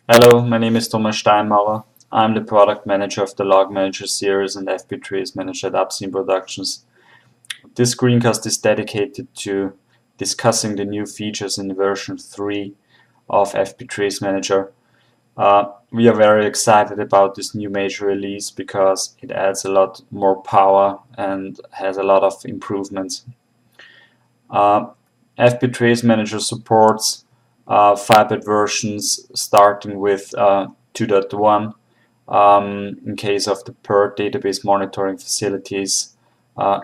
Hello, my name is Thomas Steinmauer. I'm the product manager of the Log Manager series and FP TraceManager at Upscene Productions. This screencast is dedicated to discussing the new features in version 3 of FP TraceManager. We are very excited about this new major release because it adds a lot more power and has a lot of improvements. FP TraceManager supports Firebird versions starting with 2.1 in case of the PER database monitoring facilities,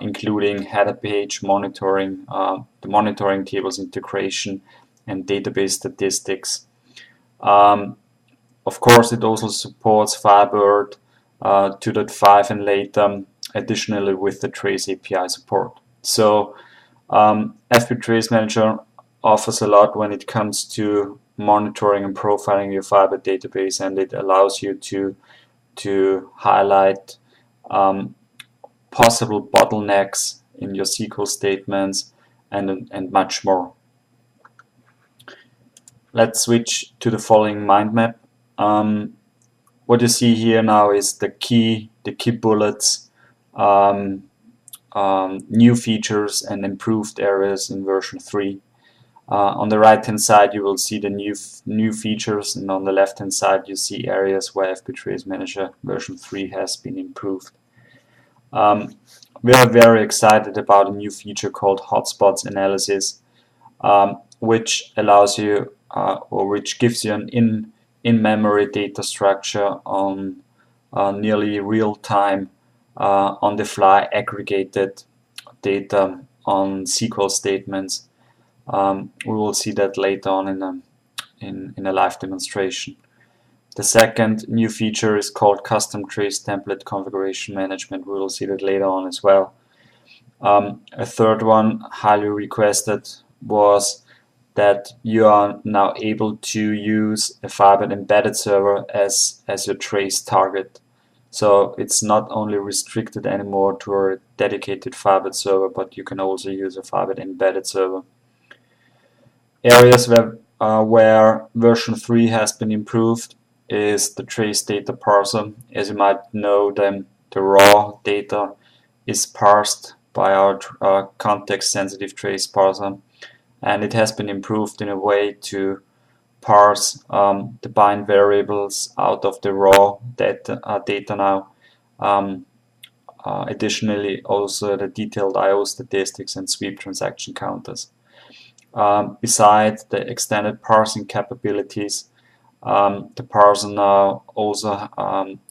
including header page monitoring, the monitoring tables integration, and database statistics. Of course, it also supports Firebird 2.5 and later, additionally with the Trace API support. So FP TraceManager offers a lot when it comes to monitoring and profiling your Firebird database, and it allows you to highlight possible bottlenecks in your SQL statements and much more. Let's switch to the following mind map. What you see here now is the key bullets, new features and improved areas in version 3. On the right hand side you will see the new features, and on the left hand side you see areas where FP TraceManager version 3 has been improved. We are very excited about a new feature called Hotspots Analysis, which allows you or which gives you an in-memory data structure on nearly real-time, on-the-fly aggregated data on SQL statements. We will see that later on in a live demonstration. The second new feature is called Custom Trace Template Configuration Management. We will see that later on as well. A third one, highly requested, was that you are now able to use a Firebird embedded server as your trace target. So it's not only restricted anymore to a dedicated Firebird server, but you can also use a Firebird embedded server. Areas where version 3 has been improved is the trace data parser. As you might know, the raw data is parsed by our context-sensitive trace parser, and it has been improved in a way to parse the bind variables out of the raw data now. Additionally, also the detailed I/O statistics and sweep transaction counters. Besides the extended parsing capabilities, the parser now also,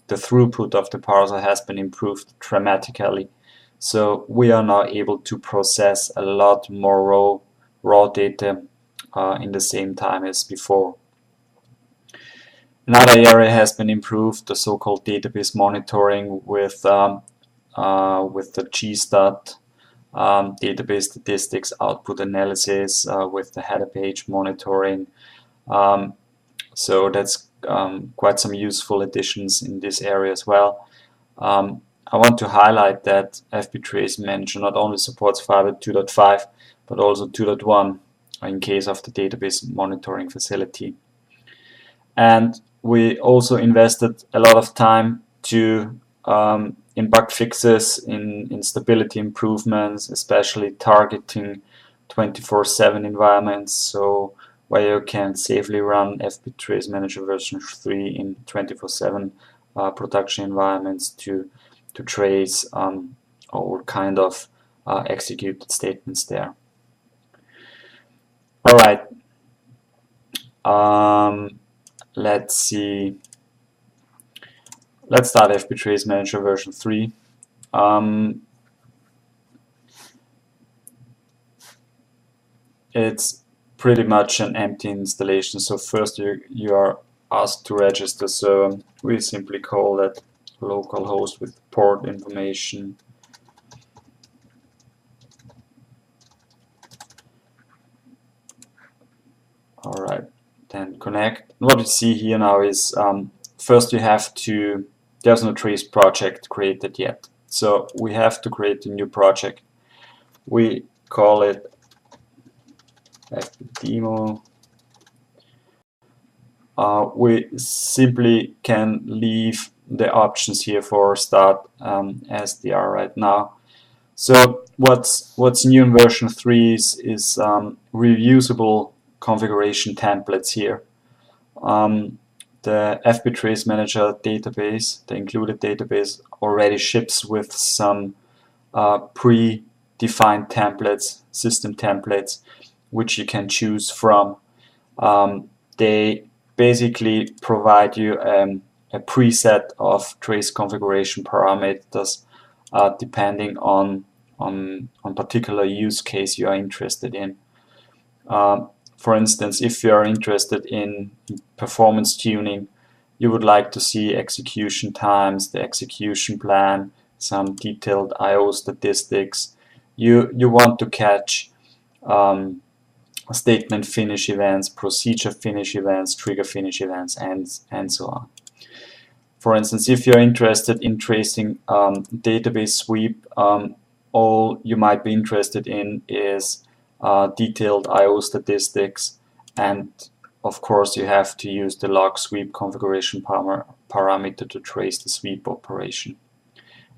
the throughput of the parser has been improved dramatically. So we are now able to process a lot more raw data in the same time as before. Another area has been improved, the so-called database monitoring with the GStat, database statistics, output analysis, with the header page monitoring. So that's quite some useful additions in this area as well. I want to highlight that FP TraceManager not only supports Firebird 2.5 but also 2.1 in case of the database monitoring facility. And we also invested a lot of time in bug fixes, in stability improvements, especially targeting 24/7 environments, so where you can safely run FP TraceManager version 3 in 24/7 production environments to trace all kind of executed statements there. All right. Let's see. Let's start FP TraceManager version 3. It's pretty much an empty installation. So first you are asked to register. So we simply call that localhost with port information. All right, then connect. What you see here now is first you have to, there's no trace project created yet. So we have to create a new project. We call it FP demo. we simply can leave the options here for start as they are right now. So what's new in version 3 is reusable configuration templates here. The FB TraceManager database, the included database, already ships with some pre-defined templates, system templates, which you can choose from. They basically provide you a preset of trace configuration parameters depending on particular use case you are interested in. For instance, if you are interested in performance tuning, you would like to see execution times, the execution plan, some detailed I/O statistics. You want to catch statement finish events, procedure finish events, trigger finish events, and so on. For instance, if you're interested in tracing database sweep, all you might be interested in is detailed I/O statistics, and of course you have to use the log sweep configuration parameter to trace the sweep operation,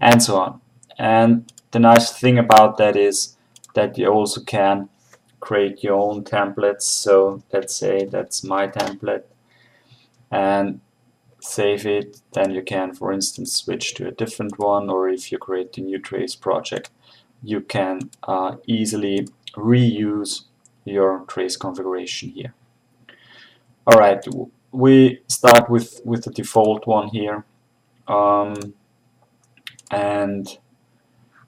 and so on. And the nice thing about that is that you also can create your own templates. So let's say that's my template, and save it. Then you can, for instance, switch to a different one, or if you create a new trace project, you can easily reuse your trace configuration here. All right, we start with the default one here, and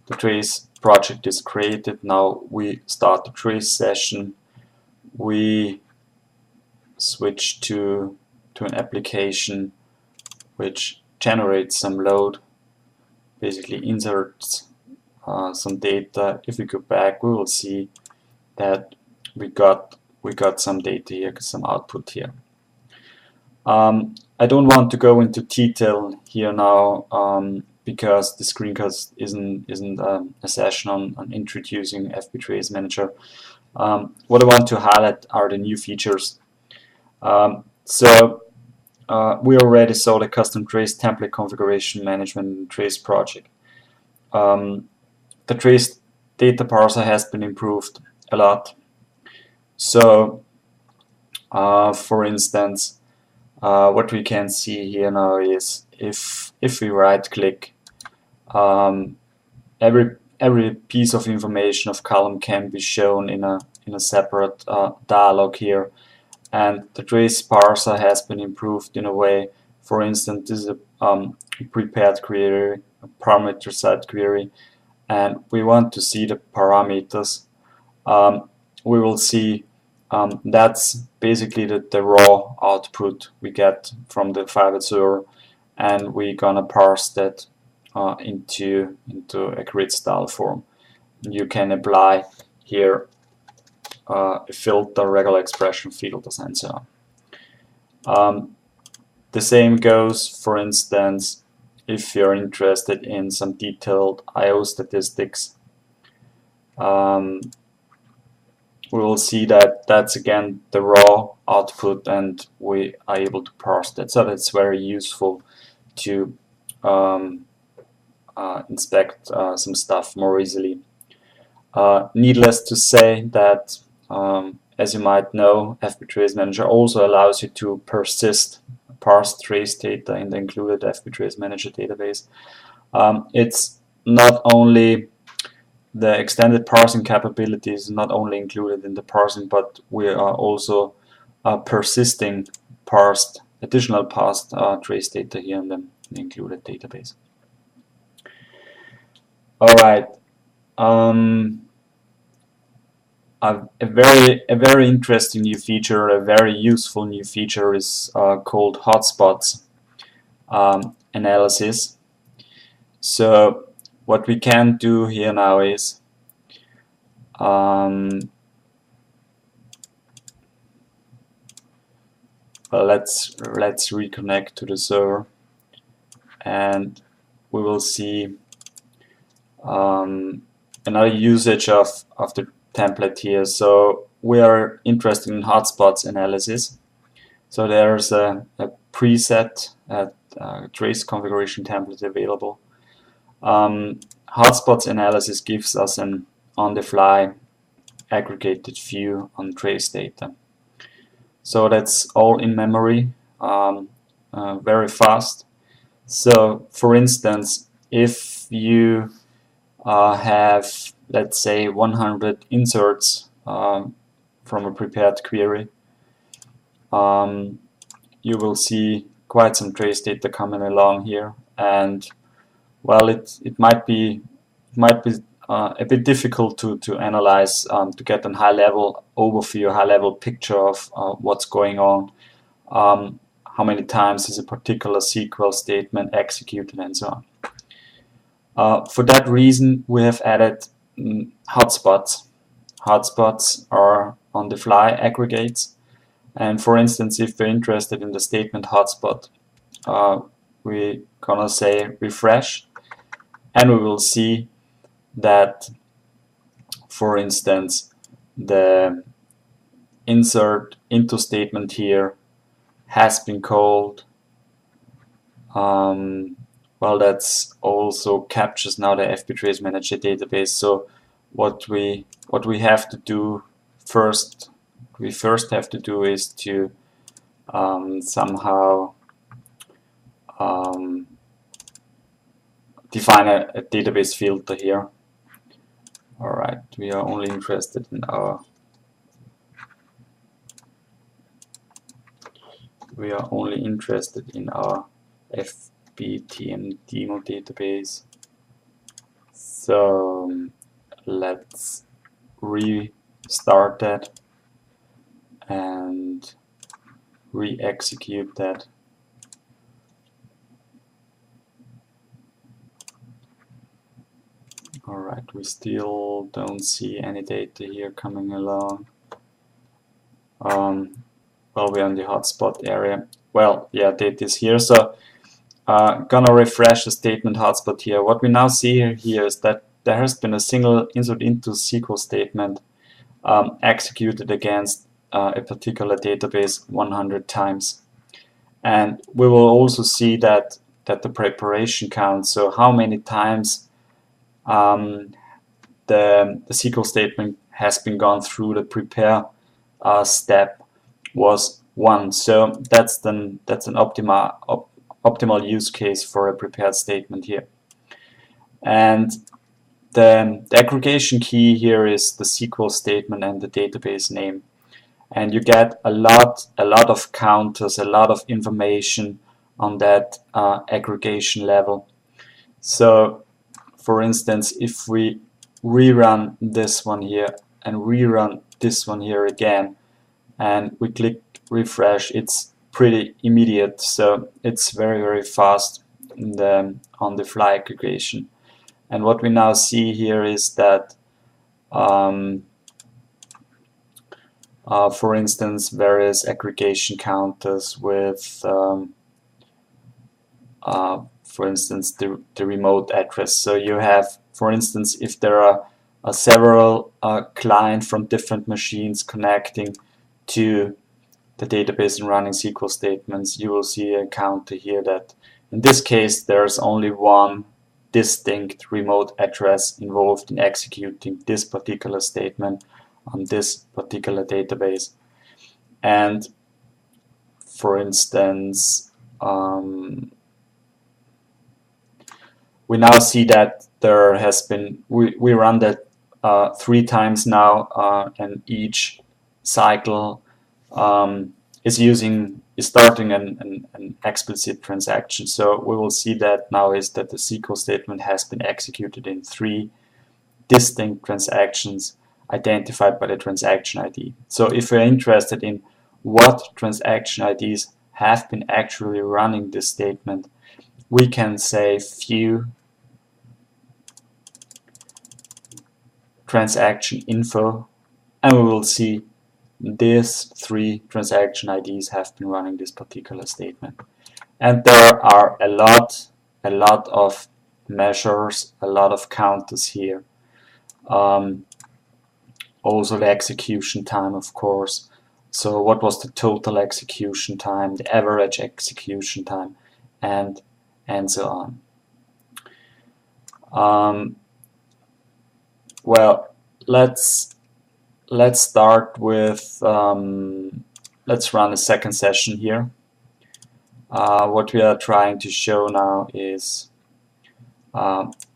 the trace project is created. Now we start the trace session. We switch to an application which generates some load, basically inserts some data. If we go back, we will see that we got some data here, some output here. I don't want to go into detail here now because the screencast isn't a session on introducing FB TraceManager. What I want to highlight are the new features. We already saw the custom trace template configuration management trace project. The trace data parser has been improved a lot. So, for instance, what we can see here now is if we right click, every piece of information of column can be shown in a separate dialog here, and the trace parser has been improved in a way. For instance, this is a prepared query, a parameter set query, and we want to see the parameters. We will see that's basically the raw output we get from the Firebird server, and we're gonna parse that into a grid style form. You can apply here a filter, regular expression filters, and so on. The same goes, for instance, if you're interested in some detailed I/O statistics. We will see that that's again the raw output, and we are able to parse that. So that's very useful to inspect some stuff more easily. Needless to say that, as you might know, FB TraceManager also allows you to persist parsed trace data in the included FB TraceManager database. It's not only the extended parsing capabilities not only included in the parsing, but we are also persisting additional parsed trace data here in the included database. All right. A very interesting new feature, a very useful new feature is called Hotspots Analysis. So what we can do here now is let's reconnect to the server, and we will see another usage of the template here. So we are interested in hotspots analysis. So there's a preset trace configuration template available. Hotspots Analysis gives us an on-the-fly aggregated view on trace data. So that's all in memory, very fast. So for instance, if you have, let's say, 100 inserts from a prepared query, you will see quite some trace data coming along here, and well, it might be a bit difficult to analyze, to get a high-level overview, high-level picture of what's going on, how many times is a particular SQL statement executed, and so on. For that reason, we have added hotspots. Hotspots are on-the-fly aggregates, and for instance, if we're interested in the statement hotspot, we're gonna say refresh, and we will see that, for instance, the insert into statement here has been called. Well, that's also captures now the FB TraceManager database. So what we have to do first, have to do is to somehow define a database filter here. Alright, we are only interested in our FBTM demo database. So let's restart that and re-execute that. Alright, we still don't see any data here coming along. Well, we're on the hotspot area. Well, yeah, data is here. So gonna refresh the statement hotspot here. What we now see here is that there has been a single insert into SQL statement executed against a particular database 100 times. And we will also see that the preparation count, so how many times the SQL statement has been gone through the prepare step, was 1. So that's an optimal use case for a prepared statement here. And the aggregation key here is the SQL statement and the database name. And you get a lot of counters, a lot of information on that aggregation level. So for instance, if we rerun this one here and rerun this one here again, and we click refresh, it's pretty immediate. So it's very fast in the on-the-fly aggregation. And what we now see here is that, for instance, various aggregation counters with, for instance, the remote address. So you have, for instance, if there are several clients from different machines connecting to the database and running SQL statements, you will see a counter here that in this case there's only one distinct remote address involved in executing this particular statement on this particular database. And for instance, we now see that there has been, we run that 3 times now, and each cycle is starting an explicit transaction. So we will see that now is that the SQL statement has been executed in 3 distinct transactions identified by the transaction ID. So if we're interested in what transaction IDs have been actually running this statement, we can say view transaction info, and we will see these 3 transaction IDs have been running this particular statement. And there are a lot of measures, a lot of counters here. Also the execution time, of course. So what was the total execution time, the average execution time, and so on. Well, let's start with let's run a second session here. What we are trying to show now is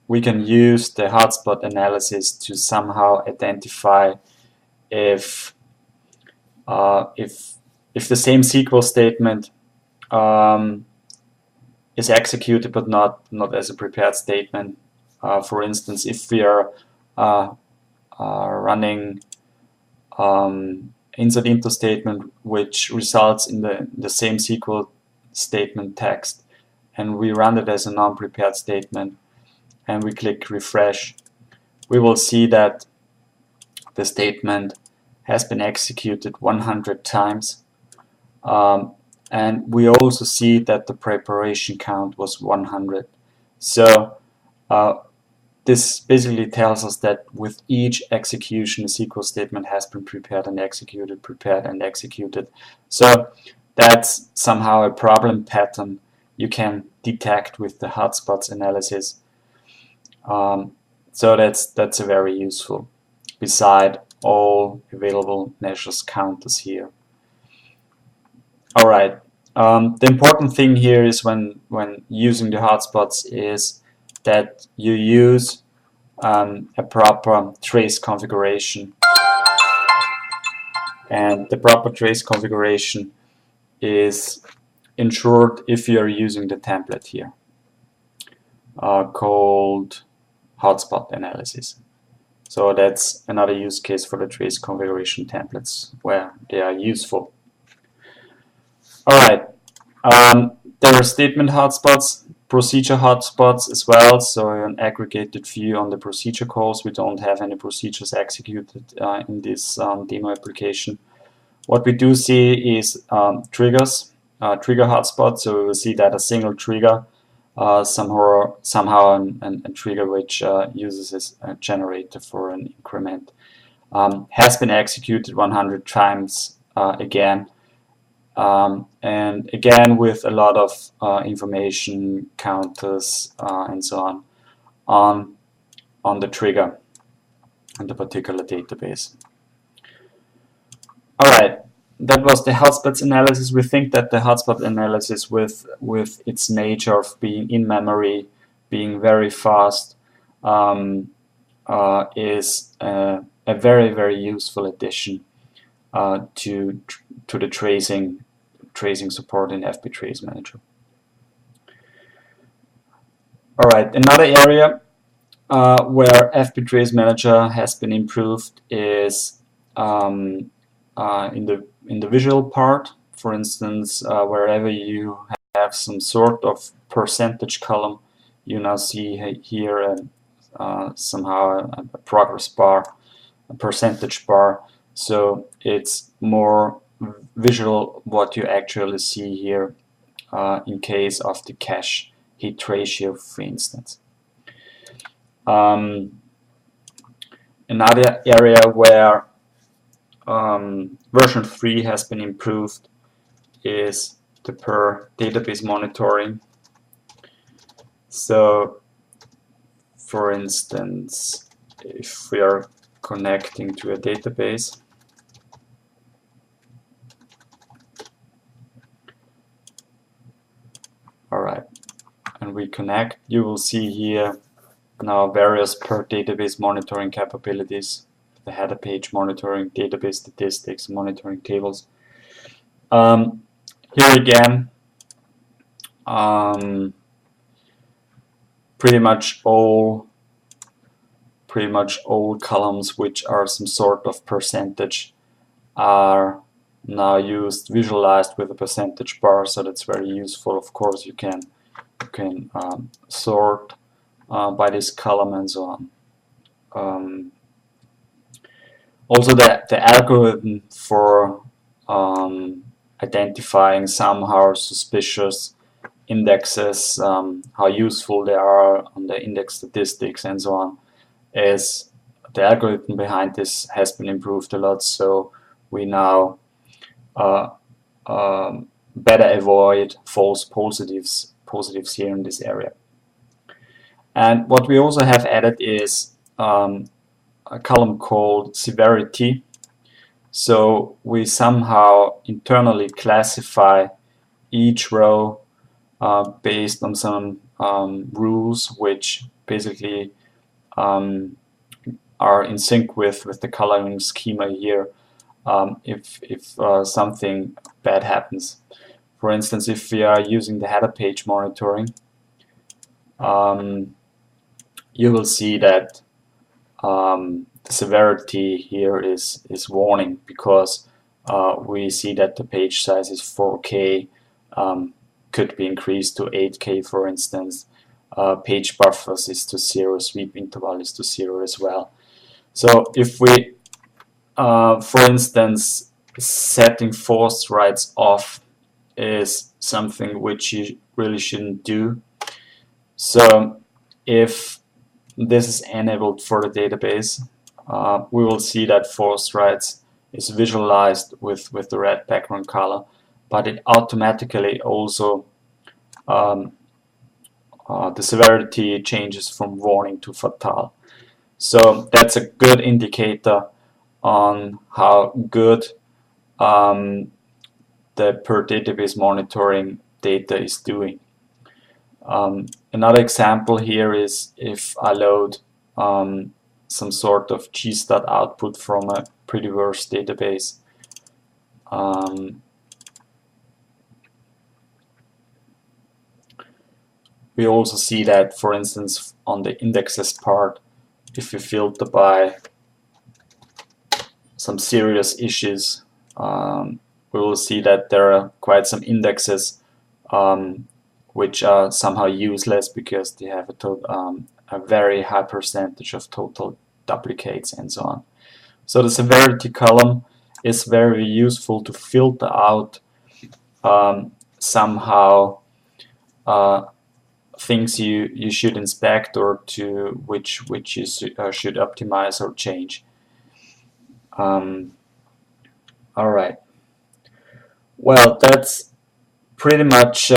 we can use the hotspot analysis to somehow identify if the same SQL statement is executed but not as a prepared statement. For instance, if we are running insert into statement which results in the same SQL statement text, and we run it as a non-prepared statement, and we click refresh, we will see that the statement has been executed 100 times. And we also see that the preparation count was 100. So this basically tells us that with each execution, a SQL statement has been prepared and executed, prepared and executed. So that's somehow a problem pattern you can detect with the hotspots analysis. So that's a very useful, beside all available measures counters here. All right. The important thing here is when using the hotspots is that you use a proper trace configuration, and the proper trace configuration is ensured if you are using the template here called hotspot analysis. So that's another use case for the trace configuration templates where they are useful. Alright, there are statement hotspots, procedure hotspots as well, so an aggregated view on the procedure calls. We don't have any procedures executed in this demo application. What we do see is triggers, trigger hotspots, so we will see that a single trigger, somehow a trigger which uses as a generator for an increment, has been executed 100 times again. And again with a lot of information counters and so on the trigger and the particular database. Alright, that was the hotspots analysis. We think that the hotspot analysis with its nature of being in memory, being very fast, is a very, very useful addition to the tracing support in FB TraceManager. Alright, another area where FB TraceManager has been improved is in the visual part. For instance, wherever you have some sort of percentage column, you now see here somehow a progress bar, a percentage bar. So it's more visual what you actually see here in case of the cache hit ratio, for instance. Another area where version 3 has been improved is the per database monitoring. So for instance, if we are connecting to a database, alright, and we connect, you will see here now various per database monitoring capabilities, the header page monitoring, database statistics, monitoring tables. Here again, pretty much all columns which are some sort of percentage are now visualized with a percentage bar, so that's very useful. Of course, you can sort by this column and so on. Also, the algorithm for identifying somehow suspicious indexes, how useful they are on the index statistics and so on, is the algorithm behind this has been improved a lot. So we now uh, better avoid false positives here in this area. And what we also have added is a column called Severity. So we somehow internally classify each row based on some rules which basically are in sync with the coloring schema here if something bad happens. For instance, if we are using the header page monitoring, you will see that the severity here is warning because we see that the page size is 4K, could be increased to 8K, for instance. Page buffers is to 0, sweep interval is to 0 as well. So if we, for instance, setting forced writes off is something which you really shouldn't do. So if this is enabled for the database, we will see that forced writes is visualized with the red background color, but it automatically also the severity changes from warning to fatal. So that's a good indicator on how good the per database monitoring data is doing. Another example here is if I load some sort of gstat output from a pretty worse database. We also see that, for instance, on the indexes part, if you filter by some serious issues, we will see that there are quite some indexes which are somehow useless because they have a very high percentage of total duplicates and so on. So the severity column is very useful to filter out somehow things you should inspect or to which you should optimize or change. All right. Well, that's pretty much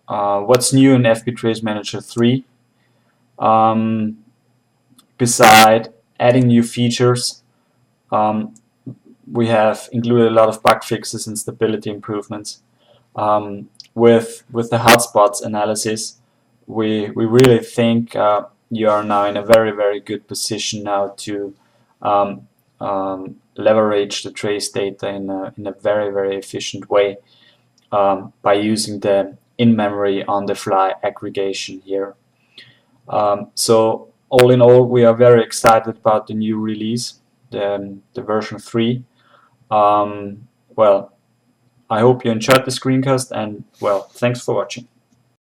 what's new in FP TraceManager 3. Beside adding new features, we have included a lot of bug fixes and stability improvements. With the Hotspots analysis, we really think you are now in a very good position now to leverage the trace data in a very efficient way by using the in-memory on-the-fly aggregation here. So all in all, we are very excited about the new release, the version 3. Well, I hope you enjoyed the screencast, and well, thanks for watching.